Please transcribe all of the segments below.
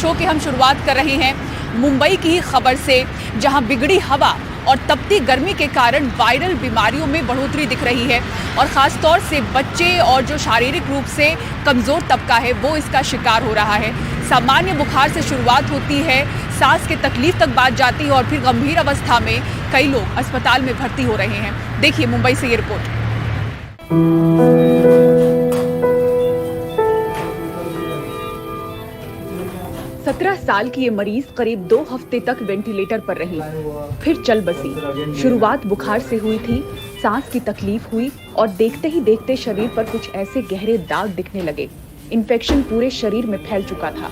Show की हम शुरुआत कर रहे हैं मुंबई की ही खबर से, जहां बिगड़ी हवा और तपती गर्मी के कारण वायरल बीमारियों में बढ़ोतरी दिख रही है और ख़ासतौर से बच्चे और जो शारीरिक रूप से कमज़ोर तबका है वो इसका शिकार हो रहा है। सामान्य बुखार से शुरुआत होती है, सांस की तकलीफ तक बात जाती है और फिर गंभीर अवस्था में कई लोग अस्पताल में भर्ती हो रहे हैं। देखिए मुंबई से ये रिपोर्ट। 17 साल की ये मरीज करीब 2 हफ्ते तक वेंटिलेटर पर रही, फिर चल बसी। शुरुआत बुखार से हुई थी, सांस की तकलीफ हुई और देखते ही देखते शरीर पर कुछ ऐसे गहरे दाग दिखने लगे। इन्फेक्शन पूरे शरीर में फैल चुका था।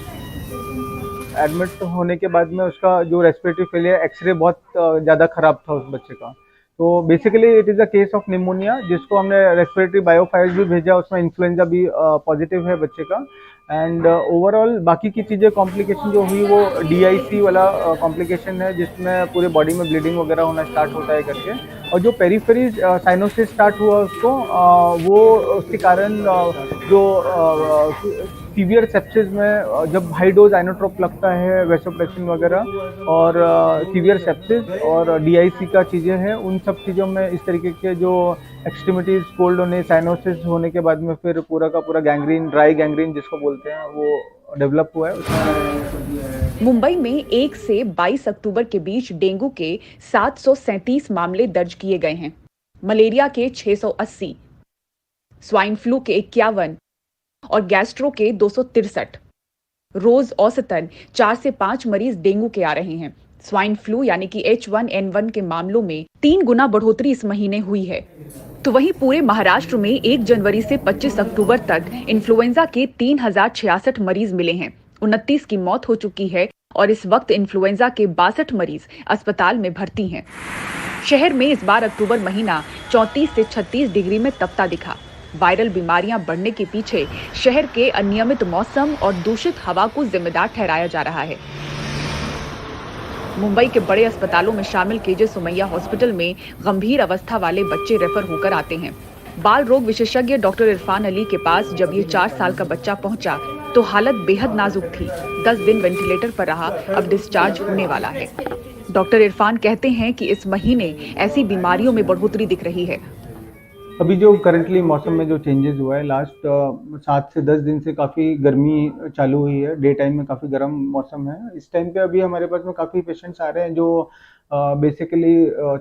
एडमिट होने के बाद में उसका जो रेस्पिरेटरी फेलियर, एक्सरे बहुत ज़्यादा खराब था उस बच्चे का। तो basically it is a case of pneumonia, जिसको हमने रेस्पिरेटरी बायोफाइल्स भी भेजा, उसमें इन्फ्लुएंजा भी पॉजिटिव है बच्चे का। एंड ओवरऑल बाकी की चीज़ें कॉम्प्लिकेशन जो हुई वो DIC वाला कॉम्प्लिकेशन है, जिसमें पूरे बॉडी में ब्लीडिंग वगैरह होना स्टार्ट होता है करके। और जो पेरिफेरी साइनोसिस स्टार्ट हुआ उसको, वो उसके कारण जो सीवियर सेप्सिस में जब हाई डोज आइनोट्रोप लगता है, वैसोप्रेसिन वगैरह, और सीवियर सेप्सिस और DIC का चीज़ें हैं, उन सब चीज़ों में इस तरीके के जो एक्सट्रीमिटीज कोल्ड होने, साइनोसिस होने के बाद में फिर पूरा का पूरा गैंग्रीन, ड्राई गैंग्रीन जिसको बोलते हैं, वो डेवलप हुआ है। मुंबई में 1 से 22 अक्टूबर के बीच डेंगू के 737 मामले दर्ज किए गए हैं, मलेरिया के 680, स्वाइन फ्लू के 51 और गैस्ट्रो के 263। रोज औसतन 4 से 5 मरीज डेंगू के आ रहे हैं। स्वाइन फ्लू यानी कि H1N1 के मामलों में 3 गुना बढ़ोतरी इस महीने हुई है। तो वहीं पूरे महाराष्ट्र में 1 जनवरी से 25 अक्टूबर तक इन्फ्लुएंजा के 3066 मरीज मिले हैं। 29 की मौत हो चुकी है और इस वक्त इन्फ्लुएंजा के 62 मरीज अस्पताल में भर्ती हैं। शहर में इस बार अक्टूबर महीना 34 से 36 डिग्री में तपता दिखा। वायरल बीमारियां बढ़ने के पीछे शहर के अनियमित मौसम और दूषित हवा को जिम्मेदार ठहराया जा रहा है। मुंबई के बड़े अस्पतालों में शामिल KJ सुमैया हॉस्पिटल में गंभीर अवस्था वाले बच्चे रेफर होकर आते हैं। बाल रोग विशेषज्ञ डॉक्टर इरफान अली के पास जब ये 4 साल का बच्चा पहुंचा तो हालत बेहद नाजुक थी। 10 दिन वेंटिलेटर पर रहा, अब डिस्चार्ज होने वाला है। डॉक्टर इरफान कहते हैं कि इस महीने ऐसी बीमारियों में बढ़ोतरी दिख रही है। अभी जो करंटली मौसम में जो चेंजेस हुआ है, लास्ट 7 से 10 दिन से काफ़ी गर्मी चालू हुई है, डे टाइम में काफ़ी गर्म मौसम है। इस टाइम पे अभी हमारे पास में काफ़ी पेशेंट्स आ रहे हैं जो बेसिकली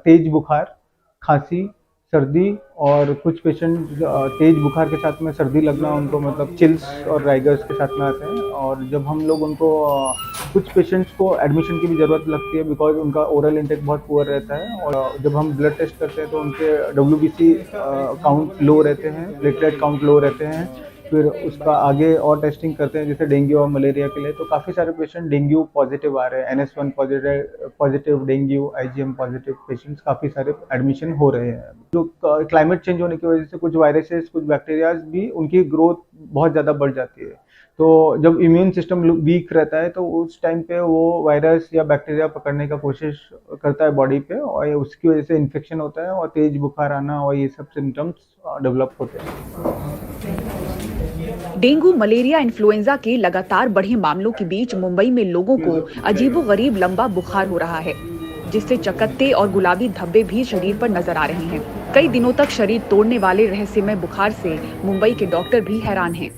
तेज बुखार, खांसी, सर्दी, और कुछ पेशेंट तेज बुखार के साथ में सर्दी लगना, उनको मतलब चिल्स और राइगर्स के साथ में आते हैं। और जब हम लोग उनको कुछ पेशेंट्स को एडमिशन की भी ज़रूरत लगती है, बिकॉज उनका ओरल इंटेक बहुत पुअर रहता है। और जब हम ब्लड टेस्ट करते हैं तो उनके WBC काउंट लो रहते हैं, प्लेटलेट काउंट लो रहते हैं। फिर उसका आगे और टेस्टिंग करते हैं, जैसे डेंगू और मलेरिया के लिए। तो काफ़ी सारे पेशेंट डेंगू पॉजिटिव आ रहे हैं, NS1 positive dengue, IgM positive patients काफ़ी सारे एडमिशन हो रहे हैं। जो क्लाइमेट चेंज होने की वजह से कुछ वायरसेस, कुछ बैक्टीरियाज भी, उनकी ग्रोथ बहुत ज़्यादा बढ़ जाती है। तो जब इम्यून सिस्टम वीक रहता है तो उस टाइम पे वो वायरस या बैक्टीरिया पकड़ने का कोशिश करता है बॉडी पे, और उसकी वजह से इन्फेक्शन होता है और तेज बुखार आना और ये सब सिम्टम्स डेवलप होते हैं। डेंगू, मलेरिया, इन्फ्लुएंजा के लगातार बढ़े मामलों के बीच मुंबई में लोगों को अजीबोगरीब लंबा बुखार हो रहा है, जिससे चकत्ते और गुलाबी धब्बे भी शरीर पर नजर आ रहे हैं। कई दिनों तक शरीर तोड़ने वाले रहस्यमय बुखार से मुंबई के डॉक्टर भी हैरान हैं।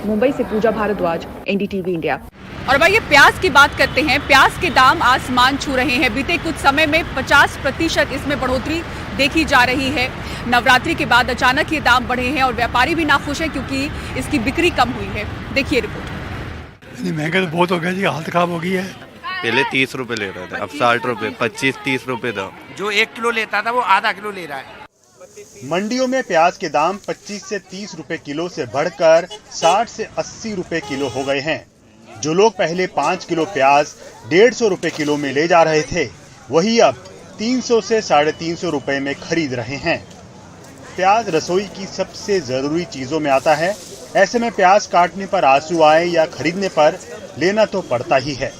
मुंबई से पूजा भारद्वाज, NDTV इंडिया। और भाई ये प्याज की बात करते हैं। प्याज के दाम आसमान छू रहे हैं। बीते कुछ समय में 50% इसमें बढ़ोतरी देखी जा रही है। नवरात्रि के बाद अचानक ये दाम बढ़े हैं और व्यापारी भी नाखुश हैं क्योंकि इसकी बिक्री कम हुई है। देखिए रिपोर्ट। महंगा तो बहुत हो गया जी, हालत खराब हो गई है। पहले 30 रुपए ले रहा था, अब 60 रुपए, 25-30 रुपए था। जो 1 किलो लेता था वो आधा किलो ले रहा है। मंडियों में प्याज के दाम 25 से 30 रुपए किलो से बढ़कर 60 से 80 रुपए किलो हो गए हैं। जो लोग पहले 5 किलो प्याज 150 रुपए किलो में ले जा रहे थे, वही अब 300 से 350 रुपए में खरीद रहे हैं। प्याज रसोई की सबसे जरूरी चीजों में आता है। ऐसे में प्याज काटने पर आंसू आए या खरीदने पर लेना तो पड़ता ही है।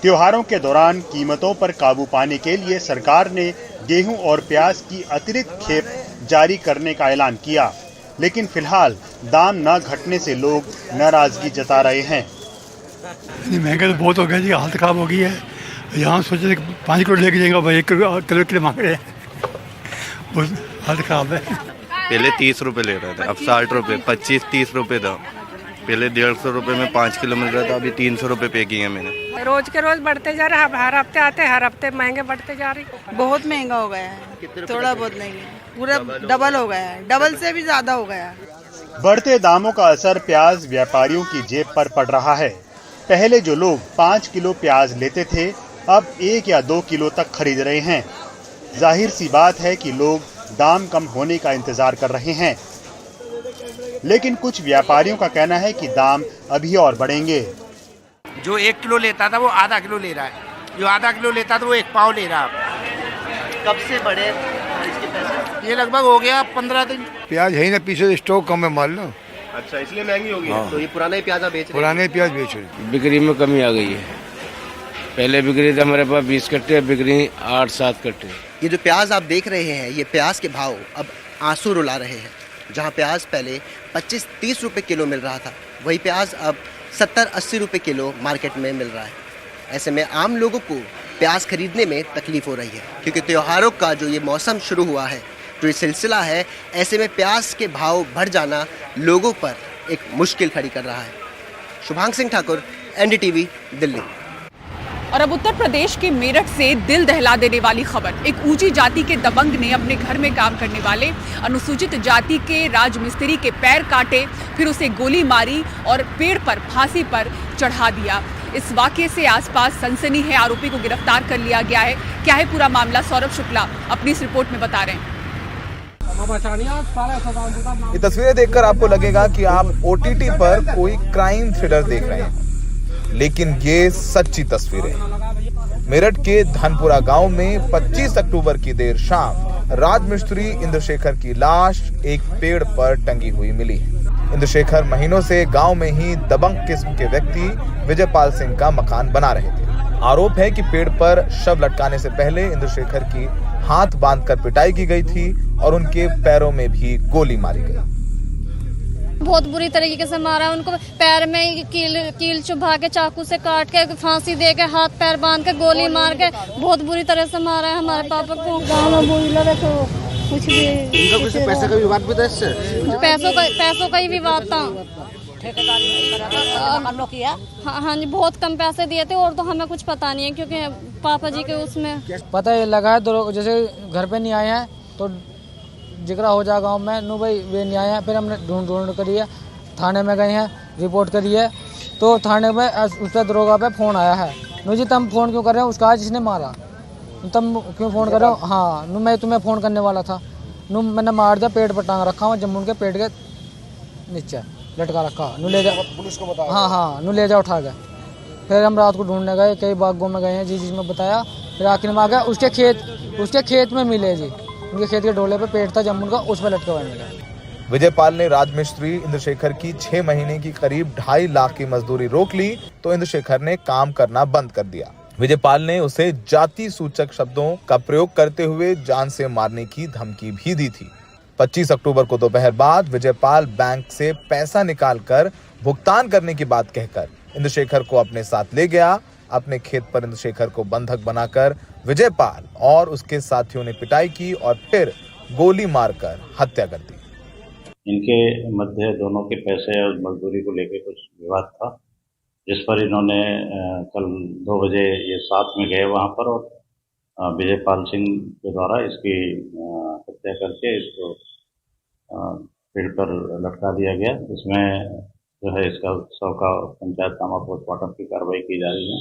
त्योहारों के दौरान कीमतों पर काबू पाने के लिए सरकार ने गेहूं और प्याज की अतिरिक्त खेप जारी करने का ऐलान किया, लेकिन फिलहाल दाम न घटने से लोग नाराजगी जता रहे हैं। नहीं, महंगा तो बहुत हो गया जी, हालत ख़राब हो गई है। यहाँ सोचे थे 5 किलो लेके जाएंगे, भाई 1 किलो मांग रहे हैं। बहुत हालत ख़राब है। पहले 30 रुपए ले रहे थे, अब 60 रुपए, 25-30 रुपए था। पहले 150 रुपए में 5 किलो मिल रहा था, अभी 300 रुपए पे किए मैंने। रोज के रोज बढ़ते जा रहे हैं, हर हफ्ते आते हैं, हर हफ्ते महंगे बढ़ते जा रहे। बहुत महंगा हो गया है, थोड़ा बहुत नहीं, पूरा डबल हो गया है, डबल से भी ज्यादा हो गया है। बढ़ते दामों का असर प्याज व्यापारियों की जेब पर पड़ रहा है। पहले जो लोग 5 किलो प्याज लेते थे, अब 1 या 2 किलो तक खरीद रहे हैं। जाहिर सी बात है कि लोग दाम कम होने का इंतजार कर रहे हैं, लेकिन कुछ व्यापारियों का कहना है कि दाम अभी और बढ़ेंगे। जो 1 किलो लेता था वो आधा किलो ले रहा है, जो आधा किलो लेता था वो 1 पाव ले रहा है। कब से बढ़े इसके पैसे? ये लगभग हो गया 15 दिन। प्याज है ही ना, पीछे स्टॉक कम है, मान लो। अच्छा, इसलिए महंगी हो गई है। तो ये पुराना ही प्याज आप बेच रहे हैं? पुराने प्याज बेच रहे। बिक्री में कमी आ गई है। पहले बिक्री था हमारे पास 20 कट्टे, बिक्री 8-7 कट्टे। ये जो प्याज आप देख रहे हैं, ये प्याज के भाव अब आंसू रुला रहे हैं। जहाँ प्याज पहले 25-30 रुपए किलो मिल रहा था, वही प्याज अब 70-80 रुपए किलो मार्केट में मिल रहा है। ऐसे में आम लोगों को प्याज खरीदने में तकलीफ हो रही है, क्योंकि त्योहारों का जो ये मौसम शुरू हुआ है, जो ये सिलसिला है, ऐसे में प्याज के भाव बढ़ जाना लोगों पर एक मुश्किल खड़ी कर रहा है। शुभांग सिंह ठाकुर, NDTV, दिल्ली। और अब उत्तर प्रदेश के मेरठ से दिल दहला देने वाली खबर। एक ऊंची जाति के दबंग ने अपने घर में काम करने वाले अनुसूचित जाति के राजमिस्त्री के पैर काटे, फिर उसे गोली मारी और पेड़ पर फांसी पर चढ़ा दिया। इस वाकये से आसपास सनसनी है। आरोपी को गिरफ्तार कर लिया गया है। क्या है पूरा मामला, सौरभ शुक्ला अपनी इस रिपोर्ट में बता रहे हैं। ये तस्वीरें देखकर आपको लगेगा कि आप OTT पर कोई क्राइम थ्रिलर देख रहे हैं, लेकिन ये सच्ची तस्वीरें। मेरठ के धनपुरा गांव में 25 अक्टूबर की देर शाम राजमिस्त्री इंद्रशेखर की लाश एक पेड़ पर टंगी हुई मिली है। इंद्रशेखर महीनों से गांव में ही दबंग किस्म के व्यक्ति विजयपाल सिंह का मकान बना रहे थे। आरोप है कि पेड़ पर शव लटकाने से पहले इंद्रशेखर की हाथ बांधकर पिटाई की गई थी और उनके पैरों में भी गोली मारी गई। बहुत बुरी तरीके से मारा, उनको पैर में कील चुभा के, चाकू से काट के, फांसी दे के, हाथ पैर बांध के, गोली मार के बहुत बुरी तरह से मारा है हमारे पापा को। गाँव में बोली लगे तो कुछ भी, इनका कुछ पैसे का विवाद भी था इससे? पैसों का ही विवाद था। हाँ जी, बहुत कम पैसे दिए थे, और तो हमें कुछ पता नहीं है, क्योंकि पापा जी के उसमें पता है लगा है। जैसे घर पे नहीं आए हैं तो जिक्र हो जाए गाँव में, नो भाई वे नहीं आए हैं। फिर हमने ढूंढ करिए, थाने में गए हैं, रिपोर्ट करिए, तो थाने में उस पर दरोगा पे फ़ोन आया है। नो जी तुम फ़ोन क्यों कर रहे हो, उसका जिसने मारा, तुम क्यों फ़ोन कर रहे हो? हाँ नो, मैं तुम्हें फ़ोन करने वाला था। नो मैंने मार दिया, पेट पर टांग रखा हूँ, जम्मू के पेट के नीचे लटका रखा। नो ले जा, पुलिस को बताया? हाँ नो ले जा उठा गया। फिर हम रात को ढूंढने गए, कई बागों में गए हैं, जी जिसमें बताया। फिर आखिर में आ गया, उसके खेत में मिले जी, उनके खेत के डोले पे पेट था जम्मू का, उस पर लटका हुआ मिला। विजयपाल ने राजमिस्त्री इंद्रशेखर की 6 महीने की करीब 2.5 लाख की मजदूरी रोक ली तो इंद्रशेखर ने काम करना बंद कर दिया। विजयपाल ने उसे जाति सूचक शब्दों का प्रयोग करते हुए जान से मारने की धमकी भी दी थी। 25 अक्टूबर को दोपहर बाद विजयपाल बैंक से पैसा निकालकर भुगतान करने की बात कहकर इंद्रशेखर को अपने साथ ले गया। अपने खेत पर इंद्रशेखर को बंधक बनाकर विजयपाल और उसके साथियों ने पिटाई की और फिर गोली मारकर हत्या कर दी। इनके मध्य दोनों के पैसे और मजदूरी को लेकर कुछ विवाद था, जिस पर इन्होंने कल 2 बजे ये साथ में गए वहां पर, और विजयपाल सिंह के द्वारा इसकी हत्या करके इसको पेड़ पर लटका दिया गया। इसमें जो है इसका शव का पंचायतनामा पोस्टमार्टम की कार्रवाई की जा रही है।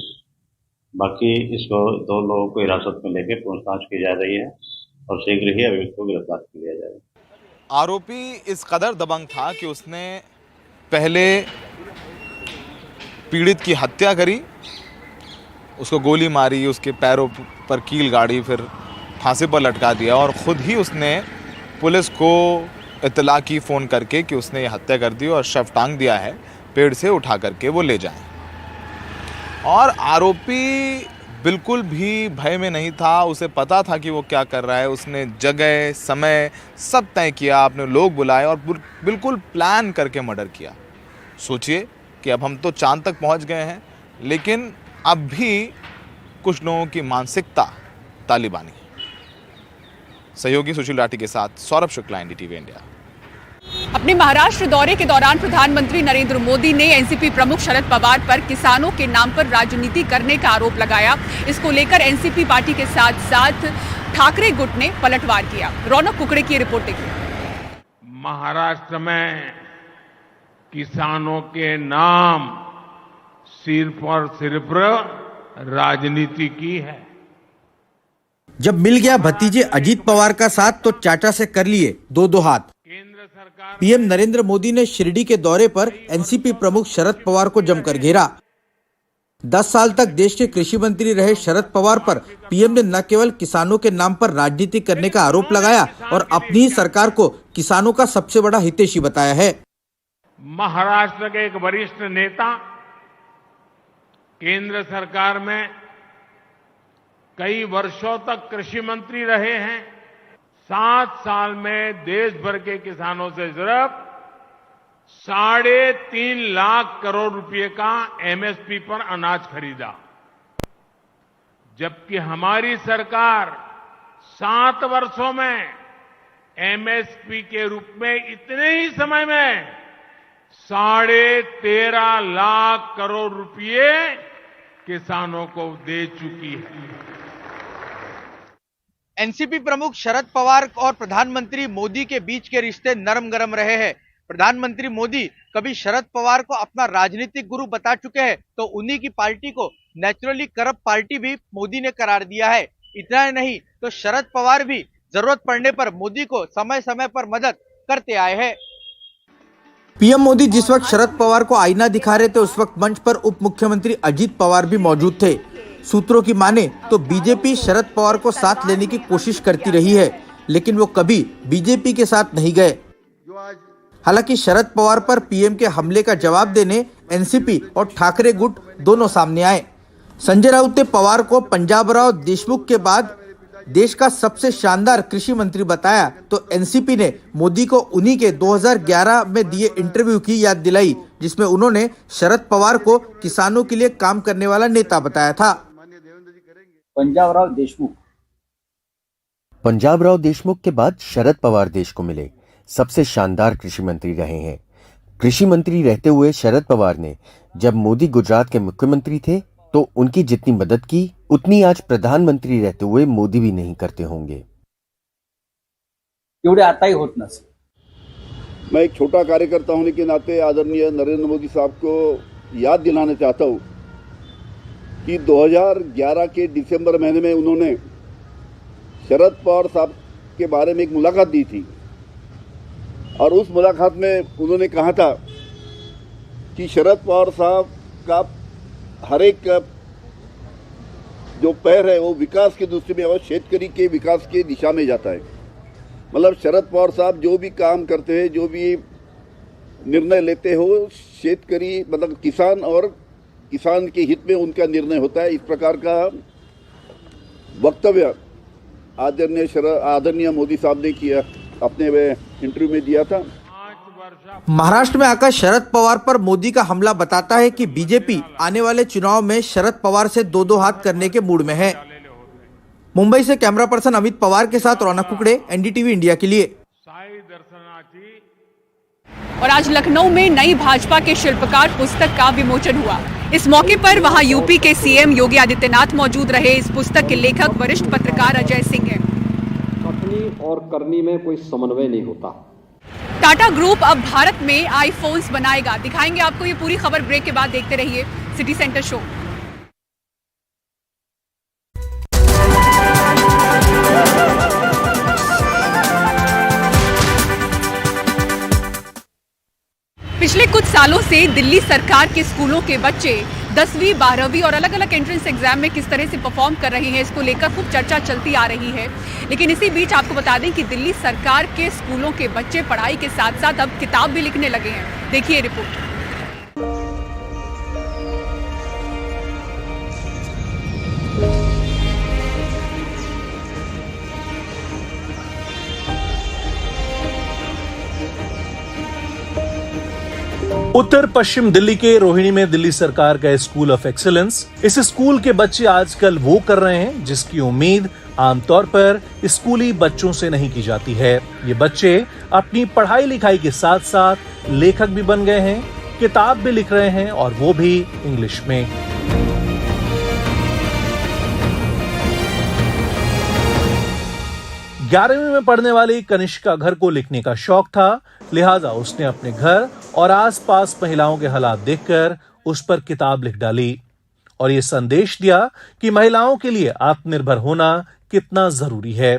बाकी इसको 2 लोगों को हिरासत में लेकर पूछताछ की जा रही है और शीघ्र ही अभियुक्त को गिरफ्तार किया जाएगा। आरोपी इस कदर दबंग था कि उसने पहले पीड़ित की हत्या करी, उसको गोली मारी, उसके पैरों पर कील गाड़ी, फिर फांसी पर लटका दिया और ख़ुद ही उसने पुलिस को इत्तला की फ़ोन करके कि उसने ये हत्या कर दी और शव टांग दिया है, पेड़ से उठा करके वो ले जाएं। और आरोपी बिल्कुल भी भय में नहीं था, उसे पता था कि वो क्या कर रहा है। उसने जगह समय सब तय किया, अपने लोग बुलाए और बिल्कुल प्लान करके मर्डर किया। सोचिए कि अब हम तो चांद तक पहुंच गए हैं, लेकिन अब भी कुछ लोगों की मानसिकता तालिबानी है। सहयोगी सुशील राठी के साथ सौरभ शुक्ला, एनडीटीवी इंडिया। अपने महाराष्ट्र दौरे के दौरान प्रधानमंत्री नरेंद्र मोदी ने एनसीपी प्रमुख शरद पवार पर किसानों के नाम पर राजनीति करने का आरोप लगाया। इसको लेकर एनसीपी पार्टी के साथ साथ ठाकरे गुट ने पलटवार किया। रौनक कुकड़े की रिपोर्ट देखिए। महाराष्ट्र में किसानों के नाम सिर्फ और सिर्फ राजनीति की है। जब मिल गया भतीजे अजीत पवार का साथ तो चाचा से कर लिए दो हाथ। पीएम नरेंद्र मोदी ने शिरडी के दौरे पर एनसीपी प्रमुख शरद पवार को जमकर घेरा। 10 साल तक देश के कृषि मंत्री रहे शरद पवार पर पीएम ने न केवल किसानों के नाम पर राजनीति करने का आरोप लगाया और अपनी ही सरकार को किसानों का सबसे बड़ा हितैषी बताया है। महाराष्ट्र के एक वरिष्ठ नेता केंद्र सरकार में कई वर्षों तक कृषि मंत्री रहे हैं। 7 साल में देश भर के किसानों से सिर्फ 3.5 लाख करोड़ रुपए का एमएसपी पर अनाज खरीदा, जबकि हमारी सरकार 7 वर्षों में एमएसपी के रूप में इतने ही समय में 13.5 लाख करोड़ रुपए किसानों को दे चुकी है। एनसीपी प्रमुख शरद पवार और प्रधानमंत्री मोदी के बीच के रिश्ते नरम गरम रहे हैं। प्रधानमंत्री मोदी कभी शरद पवार को अपना राजनीतिक गुरु बता चुके हैं, तो उन्हीं की पार्टी को नेचुरली करप्ट पार्टी भी मोदी ने करार दिया है। इतना ही नहीं तो शरद पवार भी जरूरत पड़ने पर मोदी को समय समय पर मदद करते आए हैं। पीएम मोदी जिस वक्त शरद पवार को आईना दिखा रहे थे, उस वक्त मंच पर उप मुख्यमंत्री अजीत पवार भी मौजूद थे। सूत्रों की माने तो बीजेपी शरद पवार को साथ लेने की कोशिश करती रही है, लेकिन वो कभी बीजेपी के साथ नहीं गए। हालांकि शरद पवार पर पीएम के हमले का जवाब देने एनसीपी और ठाकरे गुट दोनों सामने आए। संजय राउत ने पवार को पंजाबराव देशमुख के बाद देश का सबसे शानदार कृषि मंत्री बताया, तो एनसीपी ने मोदी को उन्हीं के 2011 में दिए इंटरव्यू की याद दिलाई, जिसमें उन्होंने शरद पवार को किसानों के लिए काम करने वाला नेता बताया था। पंजाबराव देशमुख के बाद शरद पवार देश को मिले सबसे शानदार कृषि मंत्री रहे हैं। कृषि मंत्री रहते हुए शरद पवार ने जब मोदी गुजरात के मुख्यमंत्री थे तो उनकी जितनी मदद की, उतनी आज प्रधानमंत्री रहते हुए मोदी भी नहीं करते होंगे। आता ही होत नसेल। मैं एक छोटा कार्यकर्ता होने के नाते आदरणीय नरेंद्र मोदी साहब को याद दिलाना चाहता हूं कि 2011 के दिसंबर महीने में उन्होंने शरद पवार साहब के बारे में एक मुलाकात दी थी, और उस मुलाकात में उन्होंने कहा था कि शरद पवार साहब का हर एक जो पैर है वो विकास की दृष्टि में और शेतकरी के विकास की दिशा में जाता है। मतलब शरद पवार साहब जो भी काम करते हैं, जो भी निर्णय लेते हो, शेतकरी मतलब किसान और किसान के हित में उनका निर्णय होता है। इस प्रकार का वक्तव्य आदरणीय मोदी साहब ने किया, अपने इंटरव्यू में दिया था। महाराष्ट्र में आकर शरद पवार पर मोदी का हमला बताता है कि बीजेपी आने वाले चुनाव में शरद पवार से दो हाथ करने के मूड में है। मुंबई से कैमरा पर्सन अमित पवार के साथ रौनक कुकड़े, एनडीटीवी इंडिया के लिए। और आज लखनऊ में नई भाजपा के शिल्पकार पुस्तक का विमोचन हुआ। इस मौके पर वहां यूपी के सीएम योगी आदित्यनाथ मौजूद रहे। इस पुस्तक के लेखक वरिष्ठ पत्रकार अजय सिंह हैं। कथनी और करनी में कोई समन्वय नहीं होता। टाटा ग्रुप अब भारत में आईफोन्स बनाएगा। दिखाएंगे आपको ये पूरी खबर ब्रेक के बाद। देखते रहिए सिटी सेंटर शो। पिछले कुछ सालों से दिल्ली सरकार के स्कूलों के बच्चे 10वीं, 12वीं और अलग अलग एंट्रेंस एग्जाम में किस तरह से परफॉर्म कर रहे हैं, इसको लेकर खूब चर्चा चलती आ रही है। लेकिन इसी बीच आपको बता दें कि दिल्ली सरकार के स्कूलों के बच्चे पढ़ाई के साथ साथ अब किताब भी लिखने लगे हैं। देखिए रिपोर्ट। उत्तर पश्चिम दिल्ली के रोहिणी में दिल्ली सरकार का स्कूल ऑफ एक्सीलेंस। इस स्कूल के बच्चे आजकल वो कर रहे हैं जिसकी उम्मीद आमतौर पर स्कूली बच्चों से नहीं की जाती है। ये बच्चे अपनी पढ़ाई लिखाई के साथ साथ लेखक भी बन गए हैं, किताब भी लिख रहे हैं और वो भी इंग्लिश में। ग्यारहवीं में पढ़ने वाली कनिष्का घर को लिखने का शौक था, लिहाजा उसने अपने घर और आसपास महिलाओं के हालात देखकर उस पर किताब लिख डाली और ये संदेश दिया कि महिलाओं के लिए आत्मनिर्भर होना कितना जरूरी है।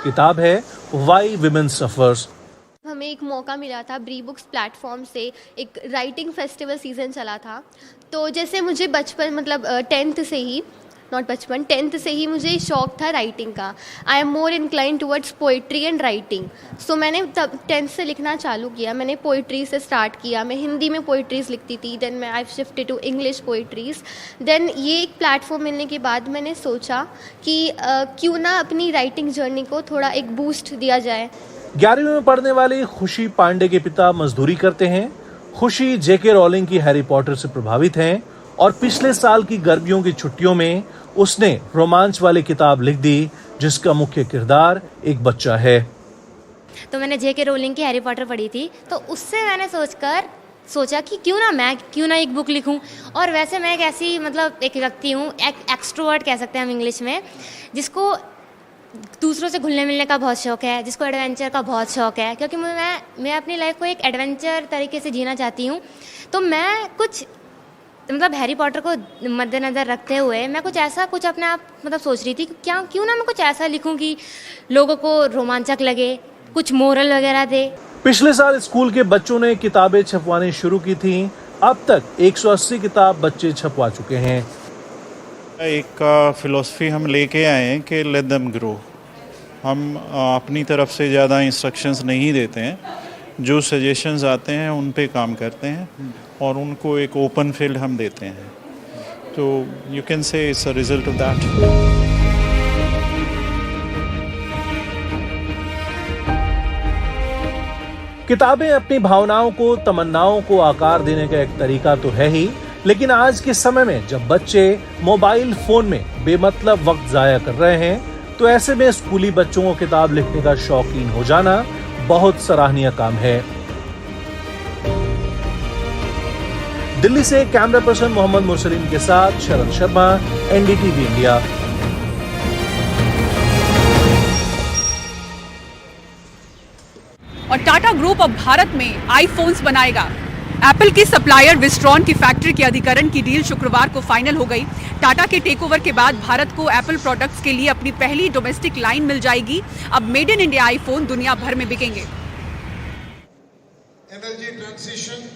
किताब है व्हाई विमेन सफर्स। हमें एक मौका मिला था ब्री बुक्स प्लेटफॉर्म से, एक राइटिंग फेस्टिवल सीजन चला था। तो जैसे मुझे बचपन मतलब 10th से ही मुझे शौक था राइटिंग का। I am more incline towards poetry and writing. So मैंने तब 10th से लिखना चालू किया। मैंने पोइट्री से स्टार्ट किया। मैं हिंदी में पोइट्रीज़ लिखती थी, देन मैं I shifted to English poetries. देन ये एक प्लेटफॉर्म मिलने के बाद मैंने सोचा कि क्यों ना अपनी राइटिंग जर्नी को थोड़ा एक बूस्ट दिया जाए। 11वीं में पढ़ने वाली खुशी पांडे के पिता मजदूरी करते हैं। खुशी जेके रॉलिंग की हैरी पॉटर से प्रभावित हैं और पिछले साल की गर्मियों की छुट्टियों में उसने रोमांच वाली किताब लिख दी जिसका मुख्य किरदार एक बच्चा है। तो मैंने जेके रोलिंग की हैरी पॉटर पढ़ी थी, तो उससे मैंने सोचा कि क्यों ना एक बुक लिखूं। और वैसे मैं एक ऐसी मतलब एक व्यक्ति हूँ, एक्सट्रोवर्ट कह सकते हैं हम इंग्लिश में, जिसको दूसरों से घुलने मिलने का बहुत शौक है, जिसको एडवेंचर का बहुत शौक है, क्योंकि मैं अपनी लाइफ को एक एडवेंचर तरीके से जीना चाहती हूँ। तो मैं कुछ मतलब हैरी पॉटर को मद्देनज़र रखते हुए मैं कुछ अपने आप मतलब सोच रही थी कि क्यों ना मैं कुछ ऐसा लिखूं कि लोगों को रोमांचक लगे, कुछ मोरल वगैरह दे। पिछले साल स्कूल के बच्चों ने किताबें छपवानी शुरू की थी। अब तक 180 किताब बच्चे छपवा चुके हैं। एक फिलॉसफी हम लेके आए हैं कि लेट देम ग्रो। हम अपनी तरफ से ज़्यादा इंस्ट्रक्शंस नहीं देते हैं, जो सजेशंस आते हैं उन पे काम करते हैं और उनको एक ओपन फील्ड हम देते हैं। तो you can say it's a result of that. किताबें अपनी भावनाओं को, तमन्नाओं को आकार देने का एक तरीका तो है ही, लेकिन आज के समय में जब बच्चे मोबाइल फोन में बेमतलब वक्त जाया कर रहे हैं, तो ऐसे में स्कूली बच्चों को किताब लिखने का शौकीन हो जाना बहुत सराहनीय काम है। दिल्ली से कैमरा पर्सन मोहम्मद मुरसलीन के साथ शरण शर्मा, एनडीटीवी इंडिया। और टाटा ग्रुप अब भारत में आईफोन्स बनाएगा। एप्पल की सप्लायर विस्ट्रॉन की फैक्ट्री के अधिग्रहण की डील शुक्रवार को फाइनल हो गई। टाटा के टेकओवर के बाद भारत को एप्पल प्रोडक्ट्स के लिए अपनी पहली डोमेस्टिक लाइन मिल जाएगी। अब मेड इन इंडिया आईफोन दुनिया भर में बिकेंगे। Energy transition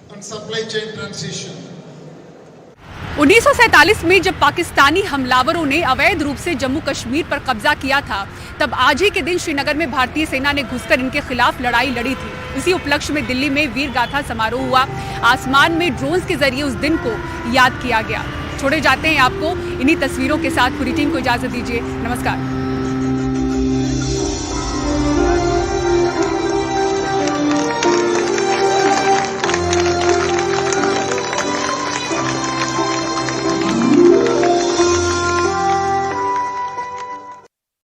and supply chain transition। 1947 में जब पाकिस्तानी हमलावरों ने अवैध रूप से जम्मू कश्मीर पर कब्जा किया था, तब आज ही के दिन श्रीनगर में भारतीय सेना ने घुसकर इनके खिलाफ लड़ाई लड़ी थी। इसी उपलक्ष्य में दिल्ली में वीर गाथा समारोह हुआ। आसमान में ड्रोन्स के जरिए उस दिन को याद किया गया। छोड़े जाते हैं आपको इन्हीं तस्वीरों के साथ। पूरी टीम को इजाजत दीजिए। नमस्कार।